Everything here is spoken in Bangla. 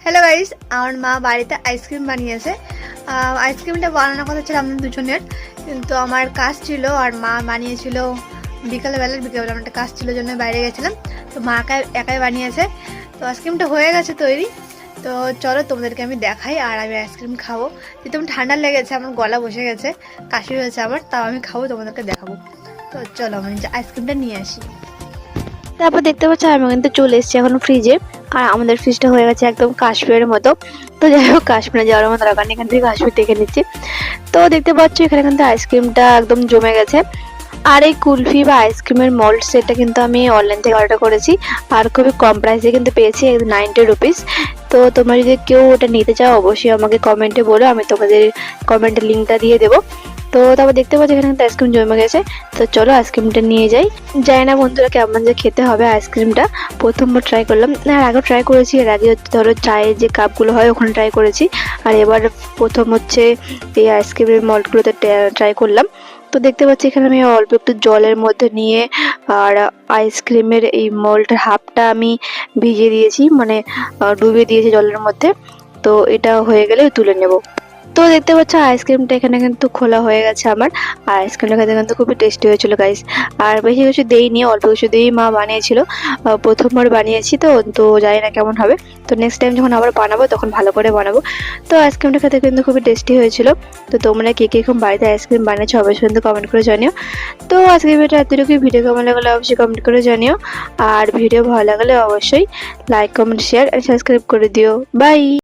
হ্যালো গাইস, আমার মা বাড়িতে আইসক্রিম বানিয়েছে। আইসক্রিমটা বানানোর কথা ছিল আমাদের দুজনের, কিন্তু আমার কাজ ছিল আর মা বানিয়েছিল বিকালবেলা আমার একটা কাজ ছিল জন্য বাইরে গেছিলাম। তো মা একাই বানিয়েছে। তো আইসক্রিমটা হয়ে গেছে তৈরি। তো চলো তোমাদেরকে আমি দেখাই আর আমি আইসক্রিম খাবো। যেহেতু আমার ঠান্ডা লেগেছে, আমার গলা বসে গেছে, কাশি হয়েছে আমার, তাও আমি খাবো, তোমাদেরকে দেখাবো। তো চলো আমি আইসক্রিমটা নিয়ে আসি। তারপর দেখতে পাচ্ছি আমি কিন্তু চলে এসেছি এখন ফ্রিজে। আর আমাদের ফ্রিজটা হয়ে গেছে একদম কাশ্মীরের মতো। তো যাই হোক, কাশ্মীরে যাওয়ার মতো দরকার নেই, এখান থেকে কাশ্মীর দেখে নিচ্ছি। তো দেখতে পাচ্ছ এখানে কিন্তু আইসক্রিমটা একদম জমে গেছে। আর এই কুলফি বা আইসক্রিমের মল্ড সেটটা কিন্তু আমি অনলাইন থেকে অর্ডার করেছি, আর খুবই কম প্রাইসে কিন্তু পেয়েছি, 90 রুপিস। তো তোমরা যদি কেউ ওটা নিতে চাও অবশ্যই আমাকে কমেন্টে বলো, আমি তোমাদের কমেন্টের লিঙ্কটা দিয়ে দেবো। তো তারপর দেখতে পাচ্ছি এখানে কিন্তু আইসক্রিম জমে গেছে। তো চলো আইসক্রিমটা নিয়ে যাই। জানি না বন্ধুরা কেমন যে খেতে হবে আইসক্রিমটা, প্রথমবার ট্রাই করলাম। আর আগেও ট্রাই করেছি, এর আগে ধরো চায়ের যে কাপগুলো হয় ওখানে ট্রাই করেছি, আর এবার প্রথম হচ্ছে এই আইসক্রিমের মল্টগুলোতে ট্রাই করলাম। তো দেখতে পাচ্ছি এখানে আমি অল্প একটু জলের মধ্যে নিয়ে আর আইসক্রিমের এই মল্টের হাফটা আমি ভিজিয়ে দিয়েছি, মানে ডুবিয়ে দিয়েছি জলের মধ্যে। তো এটা হয়ে গেলে তুলে নেব। তো দেখতে পাচ্ছ আইসক্রিমটা এখানে কিন্তু খোলা হয়ে গেছে আমার। আর আইসক্রিমটা খেতে কিন্তু খুবই টেস্টি হয়েছিল গাইস। আর বেশি কিছু দেইনি, অল্প কিছু দিয়েই মা বানিয়েছিল। প্রথমবার বানিয়েছি তো তো জানি না কেমন হবে। তো নেক্সট টাইম যখন আবার বানাবো তখন ভালো করে বানাবো। তো আইসক্রিমটা খেতে কিন্তু খুবই টেস্টি হয়েছিল। তো তোমরা কে কে এখন বাড়িতে আইসক্রিম বানিয়েছো অবশ্যই কিন্তু কমেন্ট করে জানিও। তো আজকে ভিডিওটা এতটুকুই। ভিডিও কেমন লাগলে অবশ্যই কমেন্ট করে জানিও। আর ভিডিও ভালো লাগলে অবশ্যই লাইক কমেন্ট শেয়ার আর সাবস্ক্রাইব করে দিও। বাই।